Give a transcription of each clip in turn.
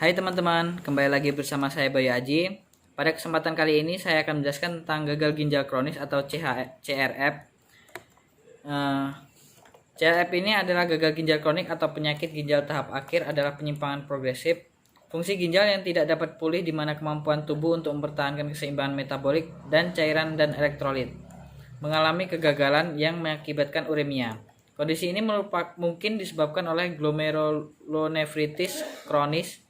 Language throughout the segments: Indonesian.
Hai teman-teman, kembali lagi bersama saya Bayu Aji. Pada kesempatan kali ini saya akan menjelaskan tentang gagal ginjal kronis atau CRF. CRF ini adalah gagal ginjal kronik atau penyakit ginjal tahap akhir, adalah penyimpangan progresif fungsi ginjal yang tidak dapat pulih, di mana kemampuan tubuh untuk mempertahankan keseimbangan metabolik dan cairan dan elektrolit mengalami kegagalan yang mengakibatkan uremia. Kondisi ini mungkin disebabkan oleh glomerulonefritis kronis,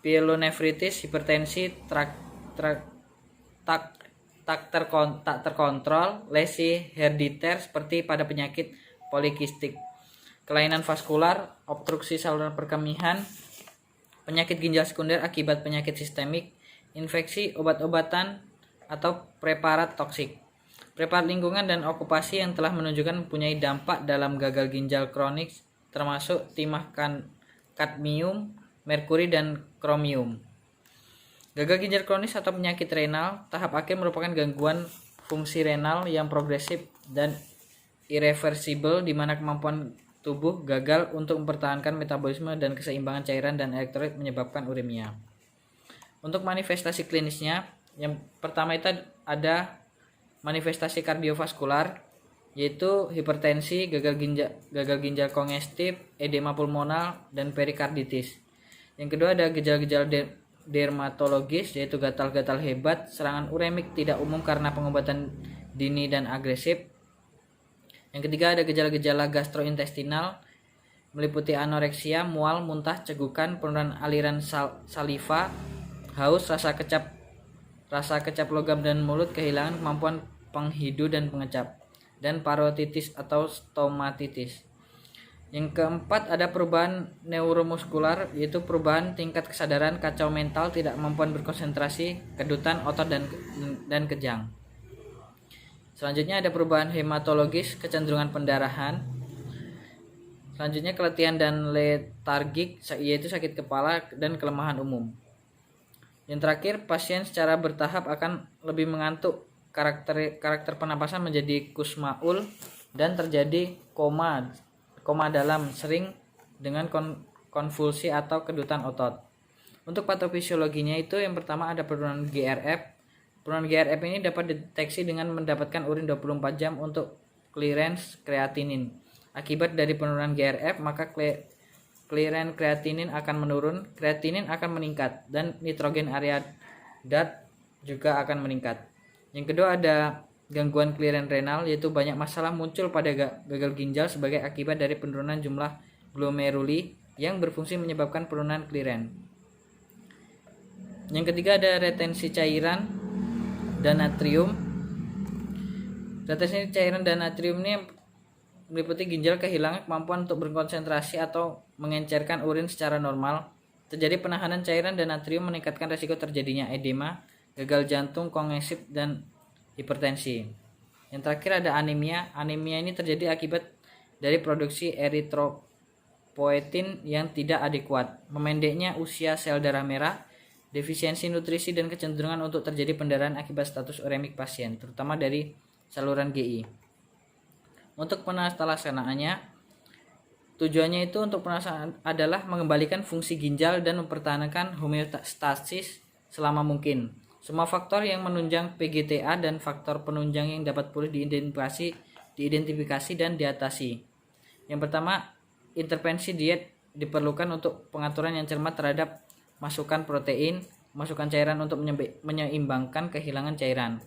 pielonefritis, hipertensi, tak terkontrol, lesi herediter seperti pada penyakit polikistik, kelainan vaskular, obstruksi saluran perkemihan, penyakit ginjal sekunder akibat penyakit sistemik, infeksi, obat-obatan atau preparat toksik. Preparat lingkungan dan okupasi yang telah menunjukkan mempunyai dampak dalam gagal ginjal kronik termasuk timah kadmium, merkuri, dan kromium. Gagal ginjal kronis atau penyakit renal tahap akhir merupakan gangguan fungsi renal yang progresif dan irreversibel, di mana kemampuan tubuh gagal untuk mempertahankan metabolisme dan keseimbangan cairan dan elektrolit menyebabkan uremia. Untuk manifestasi klinisnya, yang pertama itu ada manifestasi kardiovaskular, yaitu hipertensi, gagal ginjal kongestif, edema pulmonal, dan perikarditis. Yang kedua ada gejala-gejala dermatologis, yaitu gatal-gatal hebat, serangan uremik tidak umum karena pengobatan dini dan agresif. Yang ketiga ada gejala-gejala gastrointestinal, meliputi anoreksia, mual, muntah, cegukan, penurunan aliran saliva, haus, rasa kecap logam dan mulut, kehilangan kemampuan penghidu dan pengecap, dan parotitis atau stomatitis. Yang keempat ada perubahan neuromuskular, yaitu perubahan tingkat kesadaran, kacau mental, tidak kemampuan berkonsentrasi, kedutan otot dan kejang. Selanjutnya ada perubahan hematologis, kecenderungan pendarahan. Selanjutnya keletihan dan letargik, yaitu sakit kepala dan kelemahan umum. Yang terakhir, pasien secara bertahap akan lebih mengantuk, karakter pernapasan menjadi kusmaul, dan terjadi koma dalam, sering dengan konvulsi atau kedutan otot. Untuk patofisiologinya itu yang pertama ada penurunan GRF. Penurunan GRF ini dapat dideteksi dengan mendapatkan urin 24 jam untuk clearance kreatinin. Akibat dari penurunan GRF, maka clearance kreatinin akan menurun, kreatinin akan meningkat, dan nitrogen area dat juga akan meningkat. Yang kedua ada gangguan clearance renal, yaitu banyak masalah muncul pada gagal ginjal sebagai akibat dari penurunan jumlah glomeruli yang berfungsi menyebabkan penurunan clearance. Yang ketiga ada retensi cairan dan natrium. Retensi cairan dan natrium ini meliputi ginjal kehilangan kemampuan untuk berkonsentrasi atau mengencerkan urin secara normal. Terjadi penahanan cairan dan natrium meningkatkan risiko terjadinya edema, gagal jantung, kongestif, dan hipertensi. Yang terakhir ada anemia. Anemia ini terjadi akibat dari produksi eritropoetin yang tidak adekuat, memendeknya usia sel darah merah, defisiensi nutrisi, dan kecenderungan untuk terjadi pendarahan akibat status uremik pasien, terutama dari saluran GI. Untuk penata-laksanaannya, tujuannya itu untuk penelaksanaan adalah mengembalikan fungsi ginjal dan mempertahankan homeostasis selama mungkin. Semua faktor yang menunjang PGTA dan faktor penunjang yang dapat pulih diidentifikasi dan diatasi. Yang pertama, intervensi diet diperlukan untuk pengaturan yang cermat terhadap masukan protein, masukan cairan untuk menyeimbangkan kehilangan cairan,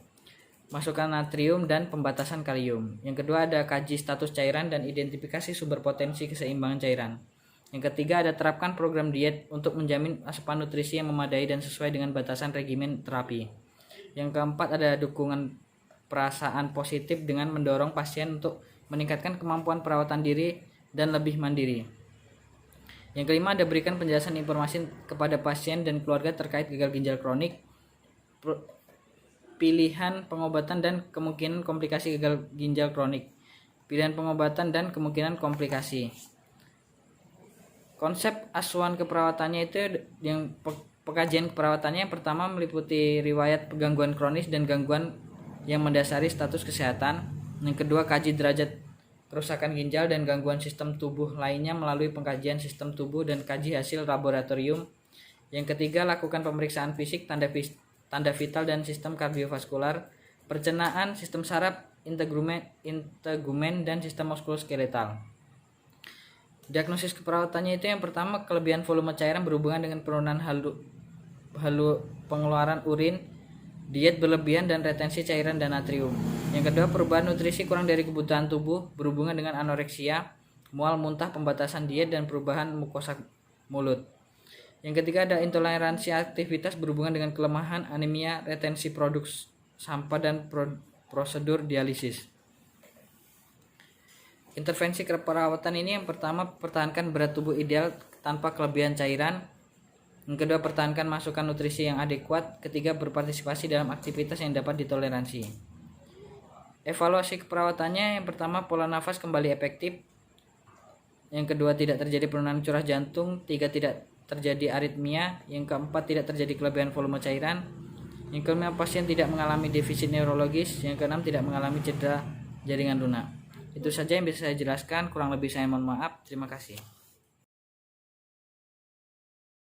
masukan natrium, dan pembatasan kalium. Yang kedua ada kaji status cairan dan identifikasi sumber potensi keseimbangan cairan. Yang ketiga ada terapkan program diet untuk menjamin asupan nutrisi yang memadai dan sesuai dengan batasan regimen terapi. Yang keempat ada dukungan perasaan positif dengan mendorong pasien untuk meningkatkan kemampuan perawatan diri dan lebih mandiri. Yang kelima ada berikan penjelasan informasi kepada pasien dan keluarga terkait gagal ginjal kronik, pilihan pengobatan dan kemungkinan komplikasi gagal ginjal kronik, pilihan pengobatan dan kemungkinan komplikasi. Konsep asuhan keperawatannya itu yang pekajian keperawatannya yang pertama meliputi riwayat gangguan kronis dan gangguan yang mendasari status kesehatan. Yang kedua kaji derajat kerusakan ginjal dan gangguan sistem tubuh lainnya melalui pengkajian sistem tubuh dan kaji hasil laboratorium. Yang ketiga, lakukan pemeriksaan fisik, tanda vital dan sistem kardiovaskular, pencernaan, sistem saraf, integumen dan sistem muskuloskeletal. Diagnosis keperawatannya itu yang pertama, kelebihan volume cairan berhubungan dengan penurunan pengeluaran urin, diet berlebihan dan retensi cairan dan natrium. Yang kedua, perubahan nutrisi kurang dari kebutuhan tubuh berhubungan dengan anoreksia, mual, muntah, pembatasan diet dan perubahan mukosa mulut. Yang ketiga, ada intoleransi aktivitas berhubungan dengan kelemahan, anemia, retensi produk sampah dan prosedur dialisis. Intervensi keperawatan ini yang pertama, pertahankan berat tubuh ideal tanpa kelebihan cairan. Yang kedua, pertahankan masukan nutrisi yang adekuat. Ketiga, berpartisipasi dalam aktivitas yang dapat ditoleransi. Evaluasi keperawatannya yang pertama, pola nafas kembali efektif. Yang kedua, tidak terjadi penurunan curah jantung. Tiga, tidak terjadi aritmia. Yang keempat, tidak terjadi kelebihan volume cairan. Yang kelima, pasien tidak mengalami defisit neurologis. Yang keenam, tidak mengalami cedera jaringan lunak. Itu saja yang bisa saya jelaskan, kurang lebih saya mohon maaf. Terima kasih.